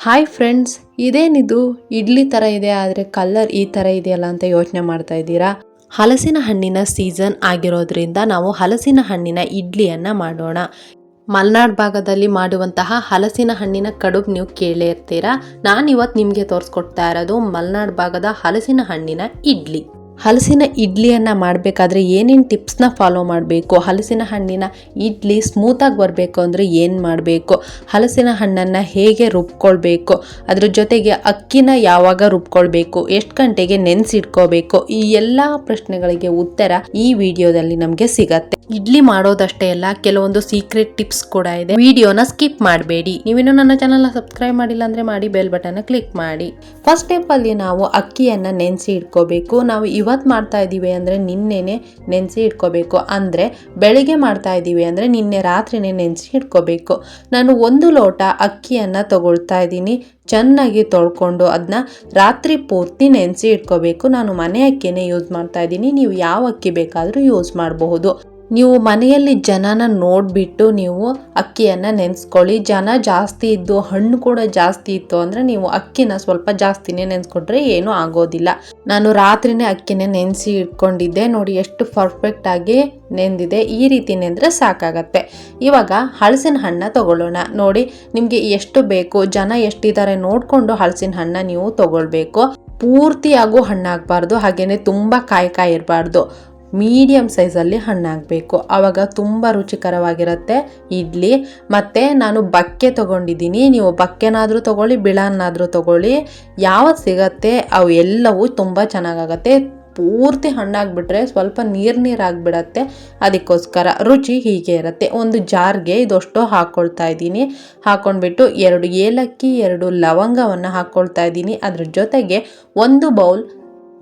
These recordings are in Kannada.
ಹಾಯ್ ಫ್ರೆಂಡ್ಸ್, ಇದೇನಿದು ಇಡ್ಲಿ ಥರ ಇದೆ ಆದರೆ ಕಲರ್ ಈ ಥರ ಇದೆಯಲ್ಲ ಅಂತ ಯೋಚನೆ ಮಾಡ್ತಾ ಇದ್ದೀರಾ? ಹಲಸಿನ ಹಣ್ಣಿನ ಸೀಸನ್ ಆಗಿರೋದ್ರಿಂದ ನಾವು ಹಲಸಿನ ಹಣ್ಣಿನ ಇಡ್ಲಿಯನ್ನು ಮಾಡೋಣ. ಮಲೆನಾಡು ಭಾಗದಲ್ಲಿ ಮಾಡುವಂತಹ ಹಲಸಿನ ಹಣ್ಣಿನ ಕಡುಬು ನೀವು ಕೇಳೇ ಇರ್ತೀರಾ. ನಾನಿವತ್ತು ನಿಮಗೆ ತೋರಿಸ್ಕೊಡ್ತಾ ಇರೋದು ಮಲೆನಾಡು ಭಾಗದ ಹಲಸಿನ ಹಣ್ಣಿನ ಇಡ್ಲಿ. ಹಲಸಿನ ಇಡ್ಲಿಯನ್ನು ಮಾಡಬೇಕಾದ್ರೆ ಏನೇನು ಟಿಪ್ಸ್ನ ಫಾಲೋ ಮಾಡಬೇಕು, ಹಲಸಿನ ಹಣ್ಣಿನ ಇಡ್ಲಿ ಸ್ಮೂತಾಗಿ ಬರಬೇಕು ಅಂದರೆ ಏನು ಮಾಡಬೇಕು, ಹಲಸಿನ ಹಣ್ಣನ್ನು ಹೇಗೆ ರುಬ್ಕೊಳ್ಬೇಕು, ಅದ್ರ ಜೊತೆಗೆ ಅಕ್ಕಿನ ಯಾವಾಗ ರುಬ್ಕೊಳ್ಬೇಕು, ಎಷ್ಟು ಗಂಟೆಗೆ ನೆನೆಸಿಟ್ಕೋಬೇಕು, ಈ ಎಲ್ಲ ಪ್ರಶ್ನೆಗಳಿಗೆ ಉತ್ತರ ಈ ವಿಡಿಯೋದಲ್ಲಿ ನಮಗೆ ಸಿಗತ್ತೆ. ಇಡ್ಲಿ ಮಾಡೋದಷ್ಟೇ ಅಲ್ಲ, ಕೆಲವೊಂದು ಸೀಕ್ರೆಟ್ ಟಿಪ್ಸ್ ಕೂಡ ಇದೆ. ವಿಡಿಯೋನ ಸ್ಕಿಪ್ ಮಾಡಬೇಡಿ. ನೀವೇನು ನನ್ನ ಚಾನಲ್ನ ಸಬ್ಸ್ಕ್ರೈಬ್ ಮಾಡಿಲ್ಲ ಅಂದರೆ ಮಾಡಿ, ಬೆಲ್ ಬಟನ್ನ ಕ್ಲಿಕ್ ಮಾಡಿ. ಫಸ್ಟ್ ಸ್ಟೆಪ್ ಅಲ್ಲಿ ನಾವು ಅಕ್ಕಿಯನ್ನು ನೆನೆಸಿ ಇಟ್ಕೋಬೇಕು. ನಾವು ಇವತ್ತು ಮಾಡ್ತಾ ಇದ್ದೀವಿ ಅಂದರೆ ನಿನ್ನೆನೆ ನೆನೆಸಿ ಇಟ್ಕೋಬೇಕು. ಅಂದರೆ ಬೆಳಿಗ್ಗೆ ಮಾಡ್ತಾ ಇದ್ದೀವಿ ಅಂದರೆ ನಿನ್ನೆ ರಾತ್ರಿನೇ ನೆನೆಸಿ ಇಟ್ಕೋಬೇಕು. ನಾನು 1 ಲೋಟ ಅಕ್ಕಿಯನ್ನು ತಗೊಳ್ತಾ ಇದ್ದೀನಿ. ಚೆನ್ನಾಗಿ ತೊಳ್ಕೊಂಡು ಅದನ್ನ ರಾತ್ರಿ ಪೂರ್ತಿ ನೆನೆಸಿ ಇಟ್ಕೋಬೇಕು. ನಾನು ಮನೆ ಅಕ್ಕಿನೇ ಯೂಸ್ ಮಾಡ್ತಾ ಇದ್ದೀನಿ. ನೀವು ಯಾವ ಅಕ್ಕಿ ಬೇಕಾದರೂ ಯೂಸ್ ಮಾಡಬಹುದು. ನೀವು ಮನೆಯಲ್ಲಿ ಜನನ ನೋಡಿಬಿಟ್ಟು ನೀವು ಅಕ್ಕಿಯನ್ನು ನೆನೆಸ್ಕೊಳ್ಳಿ. ಜನ ಜಾಸ್ತಿ ಇದ್ದು ಹಣ್ಣು ಕೂಡ ಜಾಸ್ತಿ ಇತ್ತು ಅಂದರೆ ನೀವು ಅಕ್ಕಿನ ಸ್ವಲ್ಪ ಜಾಸ್ತಿನೇ ನೆನೆಸ್ಕೊಟ್ರೆ ಏನೂ ಆಗೋದಿಲ್ಲ. ನಾನು ರಾತ್ರಿನೇ ಅಕ್ಕಿನ ನೆನೆಸಿ ಇಟ್ಕೊಂಡಿದ್ದೆ. ನೋಡಿ ಎಷ್ಟು ಪರ್ಫೆಕ್ಟಾಗಿ ನೆಂದಿದೆ. ಈ ರೀತಿ ನೆಂದರೆ ಸಾಕಾಗತ್ತೆ. ಇವಾಗ ಹಲಸಿನ ಹಣ್ಣು ತಗೊಳ್ಳೋಣ. ನೋಡಿ ನಿಮಗೆ ಎಷ್ಟು ಬೇಕು, ಜನ ಎಷ್ಟಿದ್ದಾರೆ ನೋಡಿಕೊಂಡು ಹಲಸಿನ ಹಣ್ಣು ನೀವು ತಗೊಳ್ಬೇಕು. ಪೂರ್ತಿಯಾಗೂ ಹಣ್ಣಾಗಬಾರ್ದು, ಹಾಗೆಯೇ ತುಂಬ ಕಾಯಿ ಇರಬಾರ್ದು. ಮೀಡಿಯಮ್ ಸೈಜಲ್ಲಿ ಹಣ್ಣಾಗಬೇಕು. ಆವಾಗ ತುಂಬ ರುಚಿಕರವಾಗಿರುತ್ತೆ ಇಡ್ಲಿ. ಮತ್ತು ನಾನು ಬಕ್ಕೆ ತೊಗೊಂಡಿದ್ದೀನಿ. ನೀವು ಬಕ್ಕೆನಾದರೂ ತೊಗೊಳ್ಳಿ, ಬಿಳನ್ನಾದರೂ ತೊಗೊಳ್ಳಿ, ಯಾವತ್ತು ಸಿಗತ್ತೆ ಅವು ಎಲ್ಲವೂ ತುಂಬ ಚೆನ್ನಾಗಾಗತ್ತೆ. ಪೂರ್ತಿ ಹಣ್ಣಾಗ್ಬಿಟ್ರೆ ಸ್ವಲ್ಪ ನೀರಾಗಿಬಿಡತ್ತೆ. ಅದಕ್ಕೋಸ್ಕರ ರುಚಿ ಹೀಗೆ ಇರುತ್ತೆ. ಒಂದು ಜಾರ್ಗೆ ಇದಷ್ಟು ಹಾಕ್ಕೊಳ್ತಾ ಇದ್ದೀನಿ. ಹಾಕ್ಕೊಂಡ್ಬಿಟ್ಟು 2 ಏಲಕ್ಕಿ 2 ಲವಂಗವನ್ನು ಹಾಕ್ಕೊಳ್ತಾ ಇದ್ದೀನಿ. ಅದ್ರ ಜೊತೆಗೆ 1 ಬೌಲ್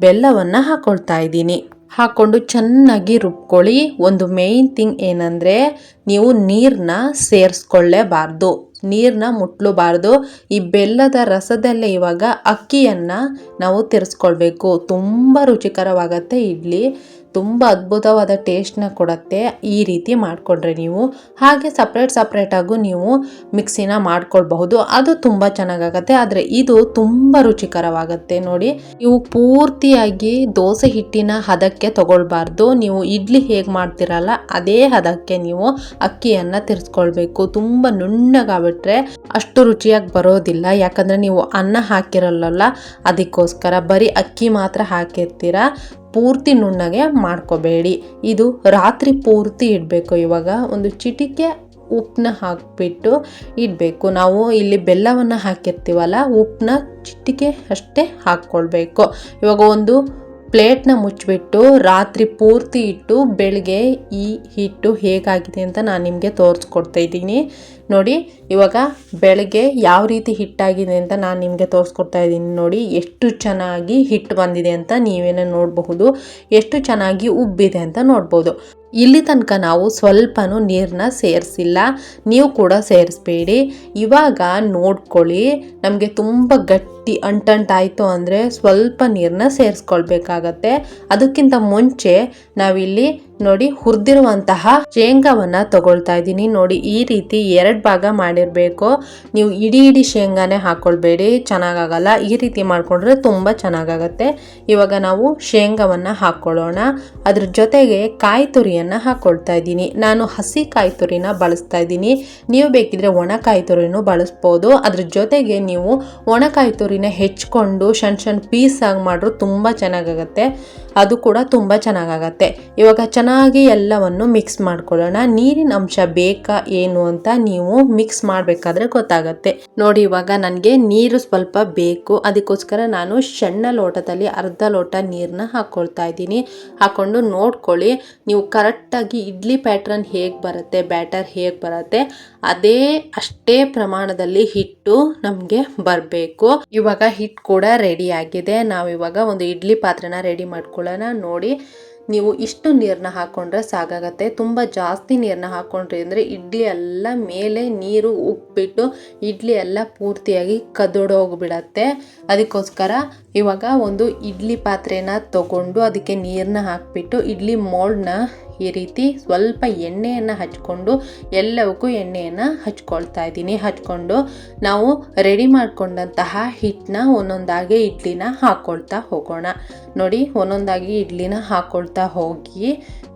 ಬೆಲ್ಲವನ್ನು ಹಾಕ್ಕೊಳ್ತಾ ಇದ್ದೀನಿ. ಹಾಕ್ಕೊಂಡು ಚೆನ್ನಾಗಿ ರುಬ್ಕೊಳ್ಳಿ. ಒಂದು ಮೇಯ್ನ್ ಥಿಂಗ್ ಏನಂದರೆ ನೀವು ನೀರನ್ನ ಸೇರಿಸ್ಕೊಳ್ಳೇಬಾರ್ದು, ನೀರನ್ನ ಮುಟ್ಲಬಾರ್ದು. ಈ ಬೆಲ್ಲದ ರಸದಲ್ಲೇ ಇವಾಗ ಅಕ್ಕಿಯನ್ನು ನಾವು ತಿರ್ಸ್ಕೊಳ್ಬೇಕು. ತುಂಬ ರುಚಿಕರವಾಗತ್ತೆ ಇಡ್ಲಿ. ತುಂಬ ಅದ್ಭುತವಾದ ಟೇಸ್ಟ್ನ ಕೊಡುತ್ತೆ ಈ ರೀತಿ ಮಾಡಿಕೊಂಡ್ರೆ ನೀವು. ಹಾಗೆ ಸಪ್ರೇಟಾಗೂ ನೀವು ಮಿಕ್ಸಿನ ಮಾಡ್ಕೊಳ್ಬಹುದು, ಅದು ತುಂಬ ಚೆನ್ನಾಗಾಗತ್ತೆ. ಆದರೆ ಇದು ತುಂಬ ರುಚಿಕರವಾಗುತ್ತೆ. ನೋಡಿ, ನೀವು ಪೂರ್ತಿಯಾಗಿ ದೋಸೆ ಹಿಟ್ಟಿನ ಹದಕ್ಕೆ ತಗೊಳ್ಬಾರ್ದು. ನೀವು ಇಡ್ಲಿ ಹೇಗೆ ಮಾಡ್ತಿರಲ್ಲ ಅದೇ ಹದಕ್ಕೆ ನೀವು ಅಕ್ಕಿಯನ್ನು ತಿರ್ಸ್ಕೊಳ್ಬೇಕು. ತುಂಬ ನುಣ್ಣಗಾಗ್ಬಿಟ್ರೆ ಅಷ್ಟು ರುಚಿಯಾಗಿ ಬರೋದಿಲ್ಲ. ಯಾಕಂದರೆ ನೀವು ಅನ್ನ ಹಾಕಿರಲ್ಲ, ಅದಕ್ಕೋಸ್ಕರ ಬರೀ ಅಕ್ಕಿ ಮಾತ್ರ ಹಾಕಿರ್ತೀರ. ಪೂರ್ತಿ ನುಣ್ಣಗೆ ಮಾಡ್ಕೋಬೇಡಿ. ಇದು ರಾತ್ರಿ ಪೂರ್ತಿ ಇಡಬೇಕು. ಇವಾಗ ಒಂದು ಚಿಟಿಕೆ ಉಪ್ಪನ್ನ ಹಾಕಿಬಿಟ್ಟು ಇಡಬೇಕು. ನಾವು ಇಲ್ಲಿ ಬೆಲ್ಲವನ್ನು ಹಾಕಿರ್ತೀವಲ್ಲ, ಉಪ್ಪನ್ನ ಚಿಟಿಕೆ ಅಷ್ಟೇ ಹಾಕ್ಕೊಳ್ಬೇಕು. ಇವಾಗ ಒಂದು ಪ್ಲೇಟ್ನ ಮುಚ್ಚಿಬಿಟ್ಟು ರಾತ್ರಿ ಪೂರ್ತಿ ಇಟ್ಟು ಬೆಳಗ್ಗೆ ಈ ಹಿಟ್ಟು ಹೇಗಾಗಿದೆ ಅಂತ ನಾನು ನಿಮಗೆ ತೋರಿಸ್ಕೊಡ್ತಾ ಇದ್ದೀನಿ. ನೋಡಿ, ಇವಾಗ ಬೆಳಗ್ಗೆ ಯಾವ ರೀತಿ ಹಿಟ್ಟಾಗಿದೆ ಅಂತ ನಾನು ನಿಮಗೆ ತೋರಿಸ್ಕೊಡ್ತಾ ಇದ್ದೀನಿ. ನೋಡಿ ಎಷ್ಟು ಚೆನ್ನಾಗಿ ಹಿಟ್ಟು ಬಂದಿದೆ ಅಂತ ನೀವೇನೋ ನೋಡಬಹುದು, ಎಷ್ಟು ಚೆನ್ನಾಗಿ ಉಬ್ಬಿದೆ ಅಂತ ನೋಡ್ಬೋದು. ಇಲ್ಲಿ ತನಕ ನಾವು ಸ್ವಲ್ಪನೂ ನೀರನ್ನ ಸೇರಿಸಿಲ್ಲ, ನೀವು ಕೂಡ ಸೇರಿಸ್ಬೇಡಿ. ಇವಾಗ ನೋಡ್ಕೊಳ್ಳಿ, ನಮಗೆ ತುಂಬ ಗಟ್ಟಿ ಅಂಟಾಯಿತು ಅಂದರೆ ಸ್ವಲ್ಪ ನೀರನ್ನ ಸೇರಿಸ್ಕೊಳ್ಬೇಕಾಗತ್ತೆ. ಅದಕ್ಕಿಂತ ಮುಂಚೆ ನಾವಿಲ್ಲಿ ನೋಡಿ ಹುರಿದಿರುವಂತಹ ಶೇಂಗಾವನ್ನು ತಗೊಳ್ತಾ ಇದ್ದೀನಿ. ನೋಡಿ ಈ ರೀತಿ 2 ಭಾಗ ಮಾಡಿರಬೇಕು. ನೀವು ಇಡೀ ಶೇಂಗಾನೇ ಹಾಕ್ಕೊಳ್ಬೇಡಿ, ಚೆನ್ನಾಗಾಗಲ್ಲ. ಈ ರೀತಿ ಮಾಡಿಕೊಂಡ್ರೆ ತುಂಬ ಚೆನ್ನಾಗಾಗತ್ತೆ. ಇವಾಗ ನಾವು ಶೇಂಗಾವನ್ನು ಹಾಕ್ಕೊಳ್ಳೋಣ. ಅದ್ರ ಜೊತೆಗೆ ಕಾಯಿ ತುರಿಯನ್ನು ಹಾಕ್ಕೊಳ್ತಾ ಇದ್ದೀನಿ. ನಾನು ಹಸಿ ಕಾಯಿ ತುರಿನ ಬಳಸ್ತಾ ಇದ್ದೀನಿ. ನೀವು ಬೇಕಿದ್ರೆ ಒಣ ಕಾಯಿ ತುರಿನೂ ಬಳಸ್ಬೋದು. ಅದ್ರ ಜೊತೆಗೆ ನೀವು ಒಣ ಕಾಯಿ ತುರಿನ ಹೆಚ್ಕೊಂಡು ಸಣ್ಣ ಪೀಸ್ ಆಗಿ ಮಾಡ್ರು ತುಂಬ ಚೆನ್ನಾಗಾಗತ್ತೆ. ಅದು ಕೂಡ ತುಂಬ ಚೆನ್ನಾಗಾಗತ್ತೆ. ಇವಾಗ ಚೆನ್ನಾಗಿ ಎಲ್ಲವನ್ನು ಮಿಕ್ಸ್ ಮಾಡ್ಕೊಳ್ಳೋಣ. ನೀರಿನ ಅಂಶ ಬೇಕಾ ಏನು ಅಂತ ನೀವು ಮಿಕ್ಸ್ ಮಾಡಬೇಕಾದ್ರೆ ಗೊತ್ತಾಗತ್ತೆ. ನೋಡಿ, ಇವಾಗ ನನಗೆ ನೀರು ಸ್ವಲ್ಪ ಬೇಕು, ಅದಕ್ಕೋಸ್ಕರ ನಾನು ಸಣ್ಣ ಲೋಟದಲ್ಲಿ ಅರ್ಧ ಲೋಟ ನೀರನ್ನ ಹಾಕ್ಕೊಳ್ತಾ ಇದ್ದೀನಿ. ಹಾಕ್ಕೊಂಡು ನೋಡ್ಕೊಳ್ಳಿ, ನೀವು ಕರೆಕ್ಟಾಗಿ ಇಡ್ಲಿ ಪ್ಯಾಟ್ರನ್ ಹೇಗೆ ಬರುತ್ತೆ, ಬ್ಯಾಟರ್ ಹೇಗೆ ಬರುತ್ತೆ ಅಷ್ಟೇ ಪ್ರಮಾಣದಲ್ಲಿ ಹಿಟ್ಟು ನಮಗೆ ಬರಬೇಕು. ಇವಾಗ ಹಿಟ್ಟು ಕೂಡ ರೆಡಿ ಆಗಿದೆ. ನಾವು ಇವಾಗ ಒಂದು ಇಡ್ಲಿ ಪಾತ್ರೆನ ರೆಡಿ ಮಾಡ್ಕೊಳ್ಳೋಣ. ನೋಡಿ, ನೀವು ಇಷ್ಟು ನೀರನ್ನ ಹಾಕ್ಕೊಂಡ್ರೆ ಸಾಕಾಗತ್ತೆ. ತುಂಬ ಜಾಸ್ತಿ ನೀರನ್ನ ಹಾಕ್ಕೊಂಡ್ರಿ ಅಂದರೆ ಇಡ್ಲಿ ಎಲ್ಲ ಮೇಲೆ ನೀರು ಉಪ್ಪಿಟ್ಟು ಇಡ್ಲಿ ಎಲ್ಲ ಪೂರ್ತಿಯಾಗಿ ಕದಡೋಗ್ಬಿಡತ್ತೆ. ಅದಕ್ಕೋಸ್ಕರ ಇವಾಗ ಒಂದು ಇಡ್ಲಿ ಪಾತ್ರೆನ ತಗೊಂಡು ಅದಕ್ಕೆ ನೀರನ್ನ ಹಾಕಿಬಿಟ್ಟು ಇಡ್ಲಿ ಮೋಲ್ಡ್ನ ಈ ರೀತಿ ಸ್ವಲ್ಪ ಎಣ್ಣೆಯನ್ನು ಹಚ್ಕೊಂಡು ಎಲ್ಲವಕ್ಕೂ ಎಣ್ಣೆಯನ್ನು ಹಚ್ಕೊಳ್ತಾ ಇದ್ದೀನಿ. ಹಚ್ಕೊಂಡು ನಾವು ರೆಡಿ ಮಾಡ್ಕೊಂಡಂತಹ ಹಿಟ್ಟನ್ನ ಒಂದೊಂದಾಗಿ ಇಡ್ಲಿನ ಹಾಕ್ಕೊಳ್ತಾ ಹೋಗೋಣ. ನೋಡಿ, ಒಂದೊಂದಾಗಿ ಇಡ್ಲಿನ ಹಾಕ್ಕೊಳ್ತಾ ಹೋಗಿ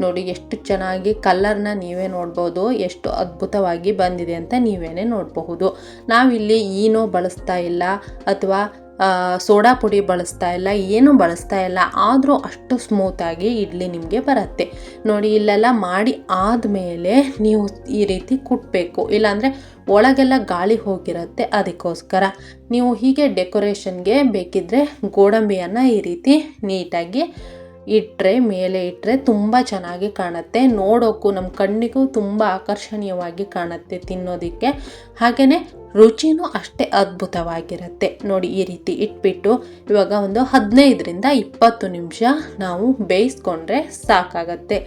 ನೋಡಿ ಎಷ್ಟು ಚೆನ್ನಾಗಿ ಕಲರ್ನ ನೀವೇ ನೋಡ್ಬೋದು, ಎಷ್ಟು ಅದ್ಭುತವಾಗಿ ಬಂದಿದೆ ಅಂತ ನೀವೇನೆ ನೋಡಬಹುದು. ನಾವಿಲ್ಲಿ ಈನೋ ಬಳಸ್ತಾ ಇಲ್ಲ ಅಥವಾ ಸೋಡಾ ಪುಡಿ ಬಳಸ್ತಾ ಇಲ್ಲ, ಏನೂ ಬಳಸ್ತಾ ಇಲ್ಲ, ಆದರೂ ಅಷ್ಟು ಸ್ಮೂತಾಗಿ ಇಡ್ಲಿ ನಿಮಗೆ ಬರುತ್ತೆ. ನೋಡಿ, ಇಲ್ಲೆಲ್ಲ ಮಾಡಿ ಆದಮೇಲೆ ನೀವು ಈ ರೀತಿ ಕುಟ್ಟಬೇಕು, ಇಲ್ಲಾಂದರೆ ಒಳಗೆಲ್ಲ ಗಾಳಿ ಹೋಗಿರುತ್ತೆ. ಅದಕ್ಕೋಸ್ಕರ ನೀವು ಹೀಗೆ ಡೆಕೋರೇಷನ್ಗೆ ಬೇಕಿದ್ದರೆ ಗೋಡಂಬಿಯನ್ನು ಈ ರೀತಿ ನೀಟಾಗಿ ಮೇಲೆ ಇಟ್ಟರೆ ತುಂಬ ಚೆನ್ನಾಗಿ ಕಾಣುತ್ತೆ. ನೋಡೋಕ್ಕೂ ನಮ್ಮ ಕಣ್ಣಿಗೂ ತುಂಬ ಆಕರ್ಷಣೀಯವಾಗಿ ಕಾಣುತ್ತೆ ತಿನ್ನೋದಕ್ಕೆ. ಹಾಗೆಯೇ ರುಚಿನೂ ಅಷ್ಟೇ ಅದ್ಭುತವಾಗಿರುತ್ತೆ. ನೋಡಿ, ಈ ರೀತಿ ಇಟ್ಬಿಟ್ಟು ಇವಾಗ ಒಂದು 15-20 ನಿಮಿಷ ನಾವು ಬೇಯಿಸ್ಕೊಂಡ್ರೆ ಸಾಕಾಗತ್ತೆ.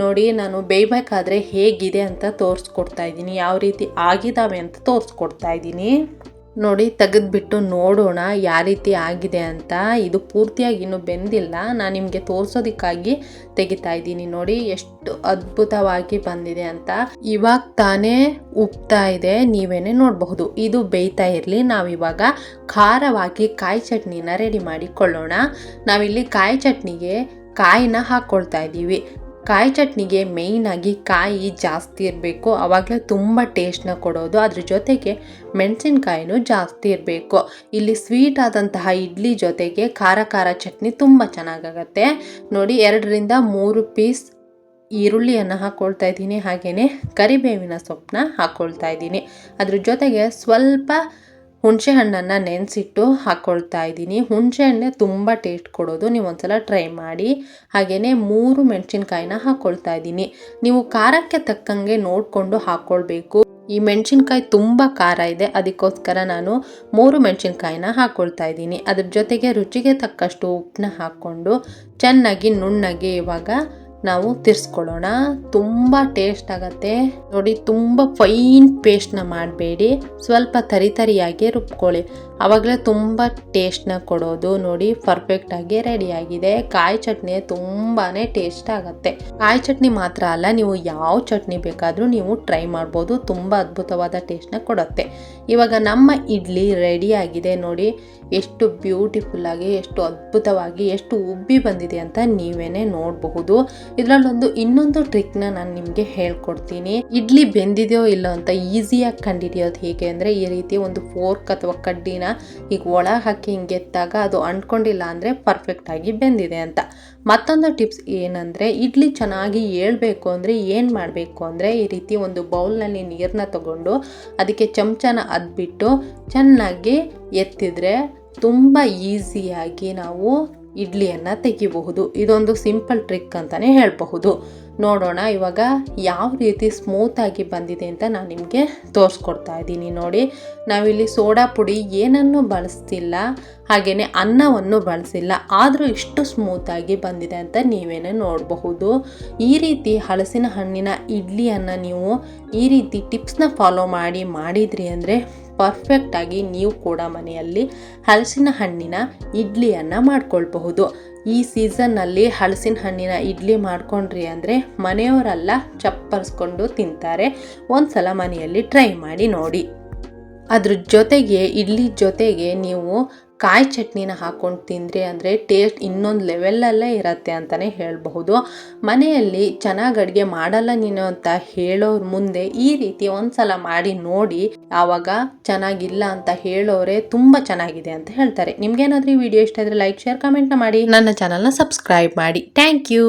ನೋಡಿ, ನಾನು ಬೇಯಬೇಕಾದ್ರೆ ಹೇಗಿದೆ ಅಂತ ತೋರಿಸ್ಕೊಡ್ತಾ ಇದ್ದೀನಿ, ಯಾವ ರೀತಿ ಆಗಿದ್ದಾವೆ ಅಂತ ತೋರಿಸ್ಕೊಡ್ತಾ ಇದ್ದೀನಿ. ನೋಡಿ, ತೆಗೆದ್ಬಿಟ್ಟು ನೋಡೋಣ ಯಾವ ರೀತಿ ಆಗಿದೆ ಅಂತ. ಇದು ಪೂರ್ತಿಯಾಗಿ ಇನ್ನೂ ಬೆಂದಿಲ್ಲ, ನಾನು ನಿಮಗೆ ತೋರಿಸೋದಕ್ಕಾಗಿ ತೆಗಿತಾ ಇದ್ದೀನಿ. ನೋಡಿ ಎಷ್ಟು ಅದ್ಭುತವಾಗಿ ಬಂದಿದೆ ಅಂತ. ಇವಾಗ ತಾನೇ ಉಪ್ತಾ ಇದೆ, ನೀವೇನೆ ನೋಡಬಹುದು. ಇದು ಬೇಯ್ತಾ ಇರಲಿ, ನಾವಿವಾಗ ಖಾರವಾಗಿ ಕಾಯಿ ಚಟ್ನಿನ ರೆಡಿ ಮಾಡಿಕೊಳ್ಳೋಣ. ನಾವಿಲ್ಲಿ ಕಾಯಿ ಚಟ್ನಿಗೆ ಕಾಯಿನ ಹಾಕ್ಕೊಳ್ತಾ ಇದ್ದೀವಿ. ಕಾಯಿ ಚಟ್ನಿಗೆ ಮೇಯ್ನಾಗಿ ಕಾಯಿ ಜಾಸ್ತಿ ಇರಬೇಕು, ಆವಾಗಲೇ ತುಂಬ ಟೇಸ್ಟ್ನ ಕೊಡೋದು. ಅದ್ರ ಜೊತೆಗೆ ಮೆಣಸಿನ್ಕಾಯಿನೂ ಜಾಸ್ತಿ ಇರಬೇಕು. ಇಲ್ಲಿ ಸ್ವೀಟ್ ಆದಂತಹ ಇಡ್ಲಿ ಜೊತೆಗೆ ಖಾರ ಚಟ್ನಿ ತುಂಬ ಚೆನ್ನಾಗಾಗತ್ತೆ. ನೋಡಿ, 2-3 ಪೀಸ್ ಈರುಳ್ಳಿಯನ್ನು ಹಾಕ್ಕೊಳ್ತಾ ಇದ್ದೀನಿ. ಹಾಗೆಯೇ ಕರಿಬೇವಿನ ಸೊಪ್ಪನ್ನ ಹಾಕ್ಕೊಳ್ತಾ ಇದ್ದೀನಿ. ಅದ್ರ ಜೊತೆಗೆ ಸ್ವಲ್ಪ ಹುಣಸೆ ಹಣ್ಣನ್ನು ನೆನೆಸಿಟ್ಟು ಹಾಕ್ಕೊಳ್ತಾ ಇದ್ದೀನಿ. ಹುಣಸೆ ಹಣ್ಣೆ ತುಂಬ ಟೇಸ್ಟ್ ಕೊಡೋದು, ನೀವು ಒಂದ್ಸಲ ಟ್ರೈ ಮಾಡಿ. ಹಾಗೆಯೇ 3 ಮೆಣಸಿನ್ಕಾಯಿನ ಹಾಕ್ಕೊಳ್ತಾ ಇದ್ದೀನಿ. ನೀವು ಖಾರಕ್ಕೆ ತಕ್ಕಂಗೆ ನೋಡಿಕೊಂಡು ಹಾಕ್ಕೊಳ್ಬೇಕು. ಈ ಮೆಣಸಿನ್ಕಾಯಿ ತುಂಬ ಖಾರ ಇದೆ, ಅದಕ್ಕೋಸ್ಕರ ನಾನು 3 ಮೆಣಸಿನ್ಕಾಯಿನ ಹಾಕ್ಕೊಳ್ತಾ ಇದ್ದೀನಿ. ಅದ್ರ ಜೊತೆಗೆ ರುಚಿಗೆ ತಕ್ಕಷ್ಟು ಉಪ್ಪನ್ನ ಹಾಕ್ಕೊಂಡು ಚೆನ್ನಾಗಿ ನುಣ್ಣಗೆ ಇವಾಗ ನಾವು ತಿರ್ಸ್ಕೊಳ್ಳೋಣ. ತುಂಬ ಟೇಸ್ಟ್ ಆಗುತ್ತೆ. ನೋಡಿ, ತುಂಬ ಫೈನ್ ಪೇಸ್ಟ್ನ ಮಾಡಬೇಡಿ, ಸ್ವಲ್ಪ ತರಿಯಾಗಿ ರುಬ್ಕೊಳ್ಳಿ, ಆವಾಗಲೇ ತುಂಬ ಟೇಸ್ಟ್ನ ಕೊಡೋದು. ನೋಡಿ, ಪರ್ಫೆಕ್ಟಾಗಿ ರೆಡಿಯಾಗಿದೆ. ಕಾಯಿ ಚಟ್ನಿ ತುಂಬಾ ಟೇಸ್ಟ್ ಆಗುತ್ತೆ. ಕಾಯಿ ಚಟ್ನಿ ಮಾತ್ರ ಅಲ್ಲ, ನೀವು ಯಾವ ಚಟ್ನಿ ಬೇಕಾದರೂ ನೀವು ಟ್ರೈ ಮಾಡ್ಬೋದು, ತುಂಬ ಅದ್ಭುತವಾದ ಟೇಸ್ಟ್ನ ಕೊಡುತ್ತೆ. ಇವಾಗ ನಮ್ಮ ಇಡ್ಲಿ ರೆಡಿಯಾಗಿದೆ. ನೋಡಿ ಎಷ್ಟು ಬ್ಯೂಟಿಫುಲ್ಲಾಗಿ, ಎಷ್ಟು ಅದ್ಭುತವಾಗಿ, ಎಷ್ಟು ಉಬ್ಬಿ ಬಂದಿದೆ ಅಂತ ನೀವೇನೆ ನೋಡಬಹುದು. ಇದರಲ್ಲೊಂದು ಇನ್ನೊಂದು ಟ್ರಿಕ್ನ ನಾನು ನಿಮಗೆ ಹೇಳ್ಕೊಡ್ತೀನಿ. ಇಡ್ಲಿ ಬೆಂದಿದೆಯೋ ಇಲ್ಲ ಅಂತ ಈಸಿಯಾಗಿ ಕಂಡುಹಿಡಿಯೋದು ಹೇಗೆ ಅಂದರೆ, ಈ ರೀತಿ ಒಂದು ಫೋರ್ಕ್ ಅಥವಾ ಕಡ್ಡಿನ ಈಗ ಒಳಗೆ ಹಾಕಿ ಹಿಂಗೆ ಎತ್ತಾಗ ಅದು ಅಂಟ್ಕೊಂಡಿಲ್ಲ ಅಂದರೆ ಪರ್ಫೆಕ್ಟಾಗಿ ಬೆಂದಿದೆ ಅಂತ. ಮತ್ತೊಂದು ಟಿಪ್ಸ್ ಏನಂದರೆ, ಇಡ್ಲಿ ಚೆನ್ನಾಗಿ ಏಳಬೇಕು ಅಂದರೆ ಏನು ಮಾಡಬೇಕು ಅಂದರೆ, ಈ ರೀತಿ ಒಂದು ಬೌಲ್ನಲ್ಲಿ ನೀರನ್ನ ತಗೊಂಡು ಅದಕ್ಕೆ ಚಮಚನ ಅದ್ಬಿಟ್ಟು ಚೆನ್ನಾಗಿ ಎತ್ತಿದ್ರೆ ತುಂಬ ಈಸಿಯಾಗಿ ನಾವು ಇಡ್ಲಿಯನ್ನು ತೆಗಿಬಹುದು. ಇದೊಂದು ಸಿಂಪಲ್ ಟ್ರಿಕ್ ಅಂತಲೇ ಹೇಳಬಹುದು. ನೋಡೋಣ ಇವಾಗ ಯಾವ ರೀತಿ ಸ್ಮೂತಾಗಿ ಬಂದಿದೆ ಅಂತ ನಾನು ನಿಮಗೆ ತೋರಿಸ್ಕೊಡ್ತಾ ಇದ್ದೀನಿ. ನೋಡಿ, ನಾವಿಲ್ಲಿ ಸೋಡಾ ಪುಡಿ ಏನನ್ನೂ ಬಳಸ್ತಿಲ್ಲ, ಹಾಗೆಯೇ ಅನ್ನವನ್ನು ಬಳಸಿಲ್ಲ, ಆದರೂ ಇಷ್ಟು ಸ್ಮೂತಾಗಿ ಬಂದಿದೆ ಅಂತ ನೀವೇನೇ ನೋಡಬಹುದು. ಈ ರೀತಿ ಹಲಸಿನ ಹಣ್ಣಿನ ಇಡ್ಲಿಯನ್ನು ನೀವು ಈ ರೀತಿ ಟಿಪ್ಸ್ನ ಫಾಲೋ ಮಾಡಿದ್ರಿ ಅಂದರೆ ಪರ್ಫೆಕ್ಟಾಗಿ ನೀವು ಕೂಡ ಮನೆಯಲ್ಲಿ ಹಲಸಿನ ಹಣ್ಣಿನ ಇಡ್ಲಿಯನ್ನು ಮಾಡ್ಕೊಳ್ಬಹುದು. ಈ ಸೀಸನ್ನಲ್ಲಿ ಹಲಸಿನ ಹಣ್ಣಿನ ಇಡ್ಲಿ ಮಾಡ್ಕೊಂಡ್ರಿ ಅಂದರೆ ಮನೆಯವರೆಲ್ಲ ಚಪ್ಪರಿಸ್ಕೊಂಡು ತಿಂತಾರೆ. ಒಂದ್ಸಲ ಮನೆಯಲ್ಲಿ ಟ್ರೈ ಮಾಡಿ ನೋಡಿ. ಅದ್ರ ಜೊತೆಗೆ ಇಡ್ಲಿ ಜೊತೆಗೆ ನೀವು ಕಾಯಿ ಚಟ್ನಿನ ಹಾಕ್ಕೊಂಡು ತಿಂದ್ರಿ ಅಂದರೆ ಟೇಸ್ಟ್ ಇನ್ನೊಂದು ಲೆವೆಲಲ್ಲೇ ಇರುತ್ತೆ ಅಂತಲೇ ಹೇಳಬಹುದು. ಮನೆಯಲ್ಲಿ ಚೆನ್ನಾಗಿ ಅಡುಗೆ ಮಾಡಲ್ಲ ನೀನು ಅಂತ ಹೇಳೋರು ಮುಂದೆ ಈ ರೀತಿ ಒಂದ್ಸಲ ಮಾಡಿ ನೋಡಿ, ಆವಾಗ ಚೆನ್ನಾಗಿಲ್ಲ ಅಂತ ಹೇಳೋರೆ ತುಂಬ ಚೆನ್ನಾಗಿದೆ ಅಂತ ಹೇಳ್ತಾರೆ. ನಿಮ್ಗೇನಾದ್ರೂ ಈ ವಿಡಿಯೋ ಇಷ್ಟ ಆದರೆ ಲೈಕ್, ಶೇರ್, ಕಮೆಂಟ್ನ ಮಾಡಿ. ನನ್ನ ಚಾನಲ್ನ ಸಬ್ಸ್ಕ್ರೈಬ್ ಮಾಡಿ. Thank you.